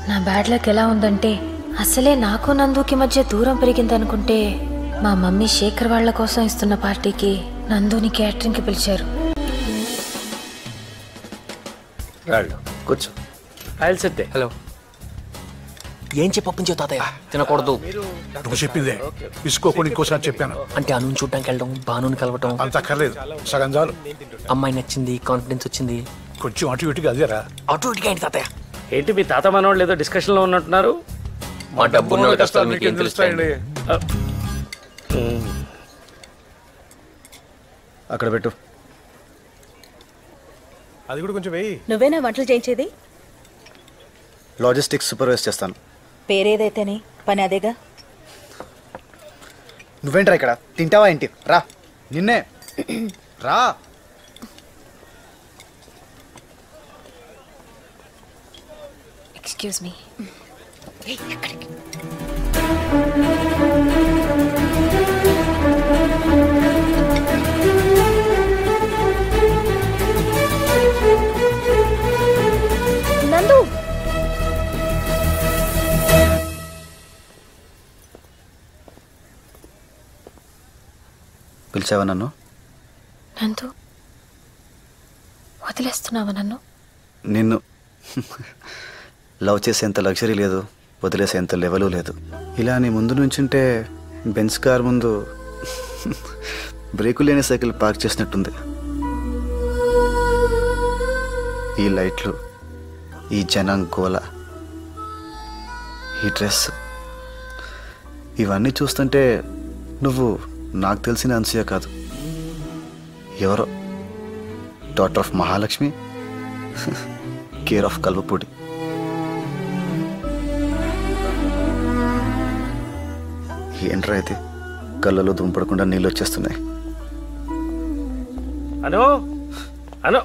నా bad luck ఎలా ఉందంటే అసలే నాకు నందుకి మధ్య దూరం పెరిగిందనుకుంటే మా మమ్మీ శేఖర్ వాళ్ళ కోసం ఇస్తున్న పార్టీకి నందుని క్యాటరింగ్కి పిలిచారు. కూర్చో. హలో. ఏం చెప్పొప్పించావు తాతయ్య? తినకూడదు. నువ్వు చెప్పిందే తీసుకోకుండా ఇంకోసారి చెప్పాను. అంటే అను చూడడానికి వెళ్ళడం, బానుని కలవటం అంత అక్కర్లేదు, సగం చాలు. అమ్మాయి నచ్చింది, కాన్ఫిడెన్స్ వచ్చింది. కొంచెం అటు ఇటుగా అదేరా. అటు ఇటుగా ఏంటి తాతయ్య? ఏంటి మీ తాత మనవాళ్ళు ఏదో డిస్కషన్ లో ఉన్నట్టున్నారు? మా డబ్బున్న కష్టాలు మీకేం తెలుస్తాయండి? అక్కడ పెట్టు. అది కూడా కొంచెం వెయ్యి. నువ్వేనా వంటలు చేయించేది? లాజిస్టిక్స్ సూపర్వైజ్ చేస్తాను. పేరేదైతేనే పని అదేగా. నువ్వేంట్రా ఇక్కడ? తింటావా ఏంటి? రా, నిన్నే రా. Excuse me. నందు, పిలిచావా నన్ను? నందు, వదిలేస్తున్నావా నన్ను? నిన్ను లవ్ చేసేంత లగ్జరీ లేదు, వదిలేసేంత లెవెలు లేదు. ఇలా నీ ముందు నుంచుంటే బెంచ్ కార్ ముందు బ్రేకు లేని సైకిల్ పార్క్ చేసినట్టుంది. ఈ లైట్లు, ఈ జనం గోల, ఈ డ్రెస్, ఇవన్నీ చూస్తుంటే నువ్వు నాకు తెలిసిన అన్సూయ కాదు, ఎవరో daughter of Mahalakshmi, care of Kalvapudi. ఏంట్రా అయితే కళ్ళలో దుంపడకుండా నీళ్ళు వచ్చేస్తున్నాయి. అను అను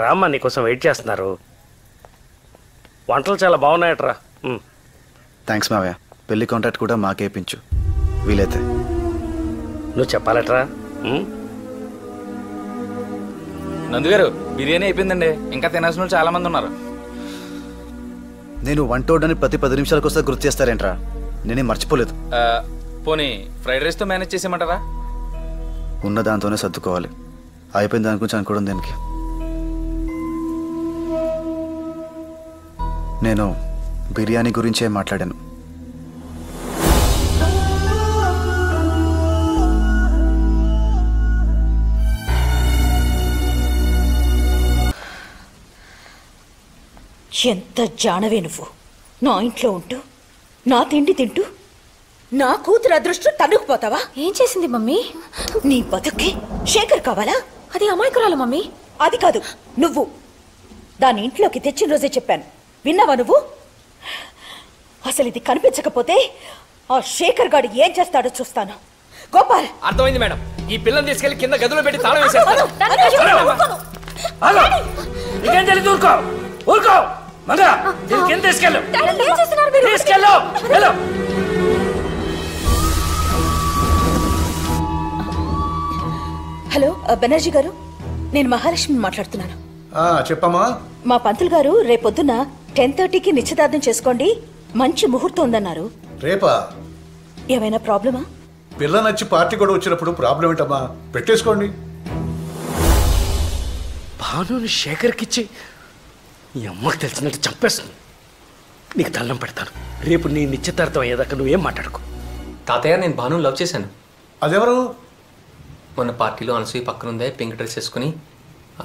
రామ్మ, నీకోసం వెయిట్ చేస్తున్నారు. వంటలు చాలా బాగున్నాయట్రా. థ్యాంక్స్ మావయ్య. పెళ్లి కాంట్రాక్ట్ కూడా మాకేపించు వీలైతే. నువ్వు చెప్పాలట్రా. నందుగారు, బిర్యానీ అయిపోయిందండి. ఇంకా తినాల్సిన వాళ్ళు చాలా మంది ఉన్నారు. నేను వంట వండని ప్రతి 10 నిమిషాలకు వస్తే గుర్తు చేస్తారేంట్రా? నేనే మర్చిపోలేదు. పోనీ ఫ్రైడ్ రైస్తో మేనేజ్ చేసేయమంటారా? ఉన్న దాంతోనే సర్దుకోవాలి. అయిపోయిన దాని గురించి అనుకోవడం దేనికి? నేను బిర్యానీ గురించే మాట్లాడాను. ఎంత జానవే నువ్వు! నా ఇంట్లో ఉంటూ, నా తిండి తింటూ, నా కూతురు అదృష్టం తన్నుకుపోతావా? ఏం చేసింది మమ్మీ? నీ బతుక్కి శేఖర్ కావాలా? అది అమాయకురాలు మమ్మీ. అది కాదు, నువ్వు దాని ఇంట్లోకి తెచ్చిన రోజే చెప్పాను. విన్నావా నువ్వు? అసలు ఇది కనిపించకపోతే ఆ శేఖర్ గాడు ఏం చేస్తాడో చూస్తాను. గోపాల్, అర్థమైంది మేడం. ఈ పిల్లని తీసుకెళ్లి కింద గదిలో పెట్టి తాళం వేసేస్తాను. నీకేం తెలియదు? ఊరుకో ఊరుకో. మంగా కింద తీసుకెళ్ళు, తీసుకెళ్ళు. హలో బెనర్జీ గారు, నేను మహాలక్ష్మి మాట్లాడుతున్నాను. చెప్పమ్మా. మా పంతులు గారు రేపొద్దున 10:30కి నిశ్చితార్థం చేసుకోండి, మంచి ముహూర్తం ఉందన్నారు. రేపా? ఏమైనా ప్రాబ్లమా? పిల్ల నచ్చి పార్టీ కూడా వచ్చినప్పుడు ప్రాబ్లం ఏంటమ్మా? పెట్టేసుకోండి. భానుని శేఖర్కిచ్చి ఈ అమ్మకి తెలిసినట్టు చంపేస్తుంది. నీకు దండం పెడతాను. రేపు నీ నిశ్చితార్థం అయ్యేదాకా నువ్వేం మాట్లాడుకో. తాతయ్య, నేను భానుని లవ్ చేశాను. అదెవరు? మొన్న పార్టీలో అనసూయ పక్కనుందే, పింక్ డ్రెస్ వేసుకుని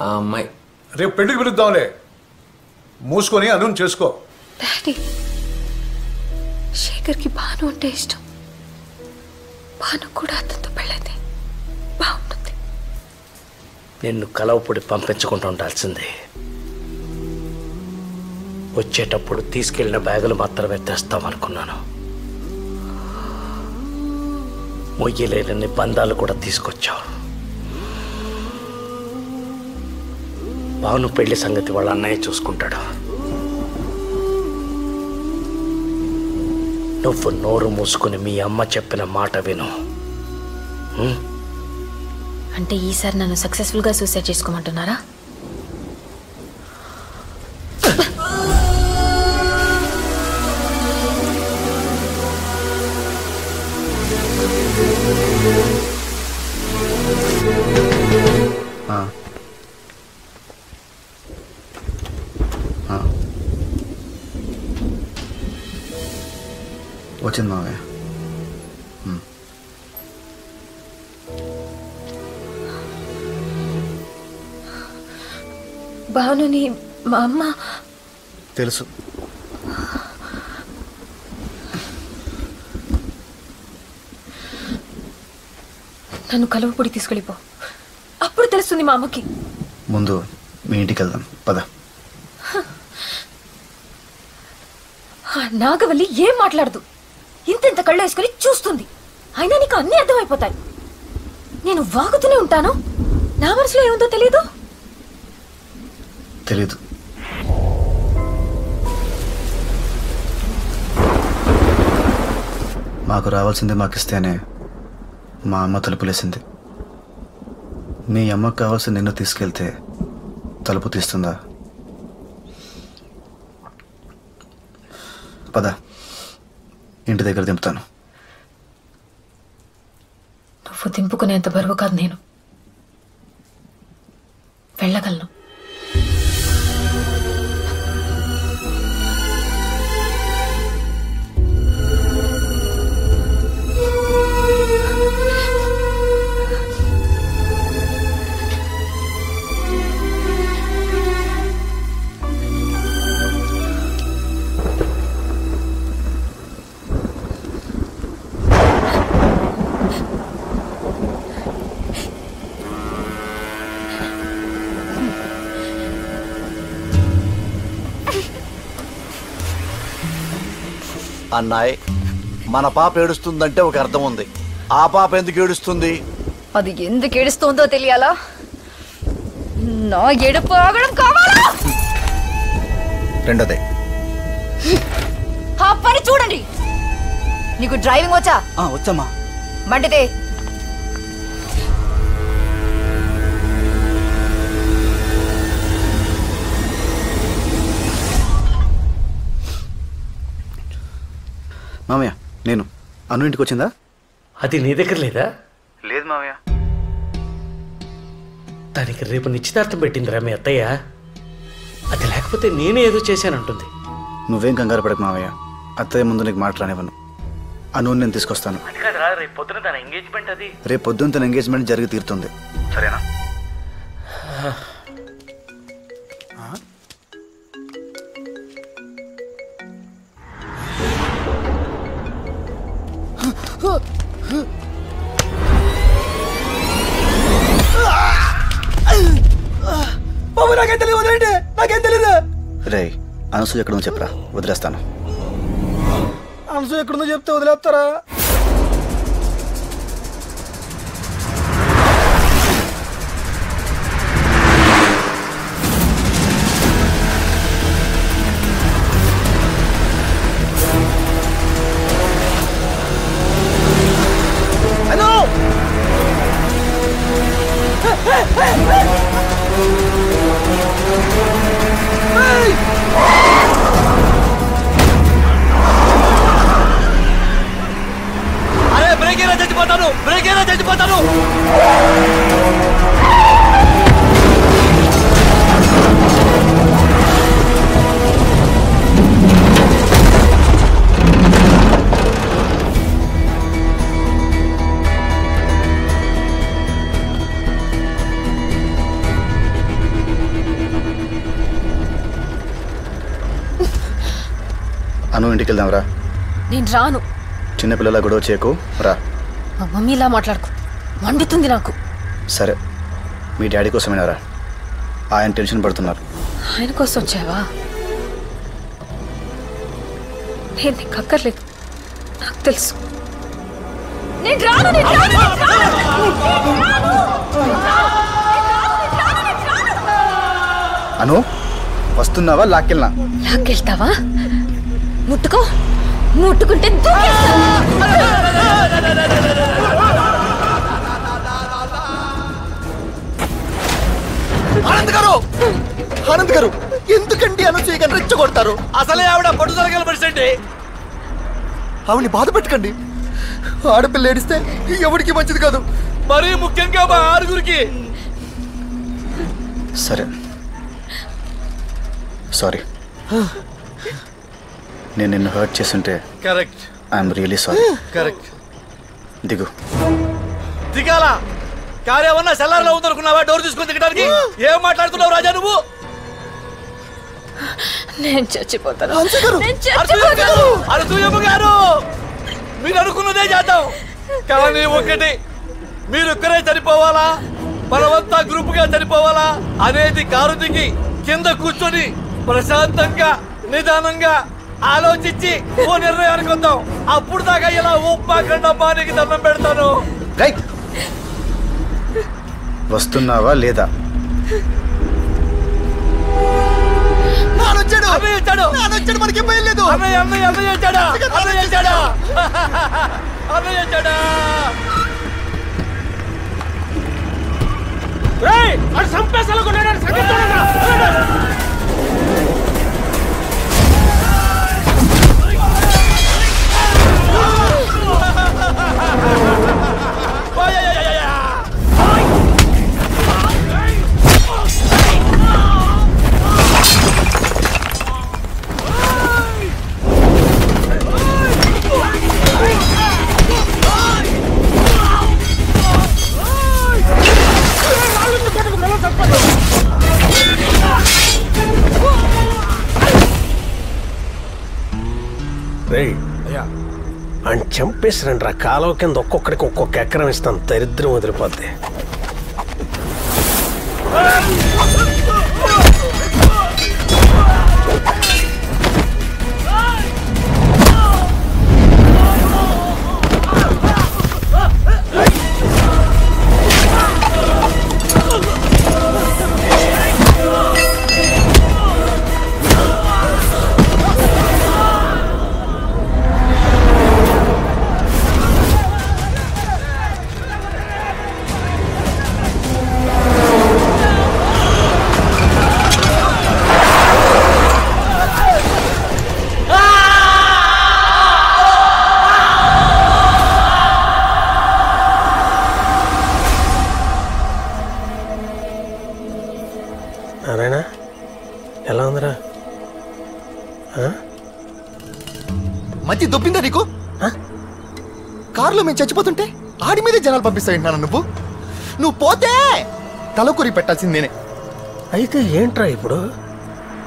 ఆ అమ్మాయి. రేపు పెళ్లికి పిలుద్దాంలే. మూసుకొని అనుని చేసుకో. డాడీ, శేఖర్కి భాను అంటే ఇష్టం. భాను కూడా అతనితో పెళ్ళైతే బాగుంటుంది. నిన్ను కలవపొడి పంపించకుండా ఉండాల్సిందే. వచ్చేటప్పుడు తీసుకెళ్లిన బ్యాగులు మాత్రమే తెస్తామనుకున్నాను. మొయ్యలేని బంధాలు కూడా తీసుకొచ్చావు. భాను పెళ్లి సంగతి వాళ్ళ అన్నయ్య చూసుకుంటాడు. నువ్వు నోరు మూసుకుని మీ అమ్మ చెప్పిన మాట విను. అంటే ఈసారి నన్ను సక్సెస్ఫుల్గా సూసైడ్ చేసుకోమంటున్నారా? వచ్చింది మావయ్య. భానుని మా అమ్మ తెలుసు. నన్ను కలువపొడి తీసుకెళ్ళిపో, అప్పుడు తెలుస్తుంది మా అమ్మకి. ముందు మీ ఇంటికి వెళ్దాం పద. నాగవల్లి ఏం మాట్లాడదు, ఇంతెంత కళ్ళు వేసుకొని చూస్తుంది. అయినా నీకు అన్నీ అర్థమైపోతాయి. నేను వాగుతూనే ఉంటాను, నా మనసులో ఏముందో తెలీదు. తెలీదు. మాకు రావాల్సింది మాకిస్తేనే మా అమ్మ తలుపులేసింది. మీ అమ్మకు కావాల్సింది నిన్ను తీసుకెళ్తే తలుపు తీస్తుందా? పద, ఇంటి దగ్గర దింపుతాను. నువ్వు దింపుకునేంత బరువు కాదు నేను. వెళ్ళగలను. అన్నాయ్, మన పాప ఏడుస్తుందంటే ఒక అర్థం ఉంది. ఆ పాప ఎందుకు ఏడుస్తుంది? అది ఎందుకు ఏడుస్తుందో తెలియాలా? నా ఏడుపు ఆగడం కావాలా? రెండోదే. ఆ పని చూడండి. నీకు డ్రైవింగ్ వచ్చా? వచ్చమ్మా. బండితే. మామయ్య, నేను అను ఇంటికి వచ్చిందా? అది నీ దగ్గర లేదా? లేదు మామయ్య. దానికి రేపు నిశ్చితార్థం పెట్టిందిరా మీ అత్తయ్య. అది లేకపోతే నేనే ఏదో చేశానంటుంది. నువ్వేం కంగారు పడకు మావయ్య, అత్తయ్య ముందు నీకు మాట రానివ్వను. అను నేను తీసుకొస్తాను. రేపు పొద్దున తన ఎంగేజ్మెంట్. అది రేపు పొద్దున్న తన ఎంగేజ్మెంట్ జరిగి తీరుతుంది, సరేనా? రే, అనసూయ ఎక్కడుందో చెప్పరా, వదిలేస్తాను. అనసూయ ఎక్కడుందో చెప్తే వదిలేస్తారా? అరే బ్రేక్ అయినా చచ్చిపోతాను, బ్రేక్ అయినా చచ్చిపోతాను. అను ఇంటికి వెళ్దాం రా. నేను రాను. చిన్నపిల్లల గొడవ చేయకు, రా. మా మమ్మీలా మాట్లాడుకో, మండుతుంది నాకు. సరే, మీ డాడీ కోసమేనా రా? ఆయన టెన్షన్ పడుతున్నారు. ఆయన కోసం వచ్చావా? నేను నీకు అక్కర్లేదు, నాకు తెలుసు. నేను రాను, నేను రాను, నేను రాను. అను, వస్తున్నావా? లాక్కెళ్ళనా? లాక్కెళ్తావా? ముట్టుకో, ముట్టుకుంటే ఆనంద్ గారు, ఆనంద్ గారు, ఎందుకండి అనసూయ గారిని రెచ్చగొడతారు? అసలే ఆవిడ పట్టుదల పరిస్థితి. ఆవిడని బాధ పెట్టకండి. ఆడపిల్ల ఏడిస్తే ఎవరికి మంచిది కాదు, మరీ ముఖ్యంగా మా ఆరుగురికి. సరే, సారీ. నేను నిన్ను హర్ట్ చేస్తుంటే correct. I'm really sorry. Correct. దిగు. దిగాల కారు ఏమన్నా సెల్లార్లో ఉందనుకున్నావా? డోర్ తీసుకొని దిగడానికి ఏం మాట్లాడుతున్నావు రాజా నువ్వు? నేను చచ్చిపోతాను. అనసూయమ్మ గారు, మీరు అనుకున్నదే చేద్దాం. కానీ ఒకటి, మీరొక్కరే చనిపోవాలా మనమంతా గ్రూప్ గా చనిపోవాలా అనేది కారు దిగి కింద కూర్చొని ప్రశాంతంగా నిదానంగా ఆలోచించి ఓ నిర్ణయానికి వద్దాం. అప్పుడు దాకా ఇలా ఉప్పాకండమ్మా నీకు దండం పెడతాను. వస్తున్నావా లేదా? అన్నయ్య మనకి బయలుదేదు. అన్నయ్య వచ్చాడా? సంపేసలు అని చంపేసిరండి రా. కాలువ కింద ఒక్కొక్కడికి ఒక్కొక్క ఎకరం ఇస్తాను. దరిద్రం వదిలిపోద్ది. నారాయణ ఎలా ఉందిరా? మంచి దొబ్బిందా నీకు? కారులో మేము చచ్చిపోతుంటే ఆడి మీదే జనాలు పంపిస్తాయంటున్నాను. నువ్వు పోతే తలకొరి పెట్టాల్సింది నేనే. అయితే ఏంట్రా ఇప్పుడు?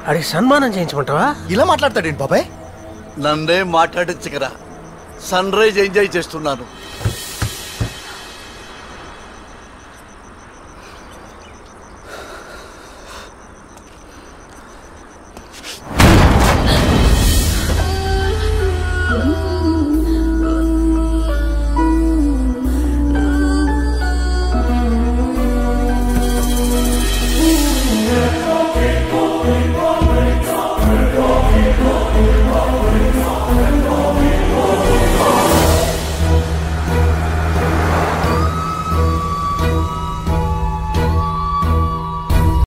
అడిగి సన్మానం చేయించమంటావా? ఇలా మాట్లాడతాడేంటి బాబాయ్? నన్నే మాట్లాడించగరా. సన్ రైజ్ ఎంజాయ్ చేస్తున్నాను.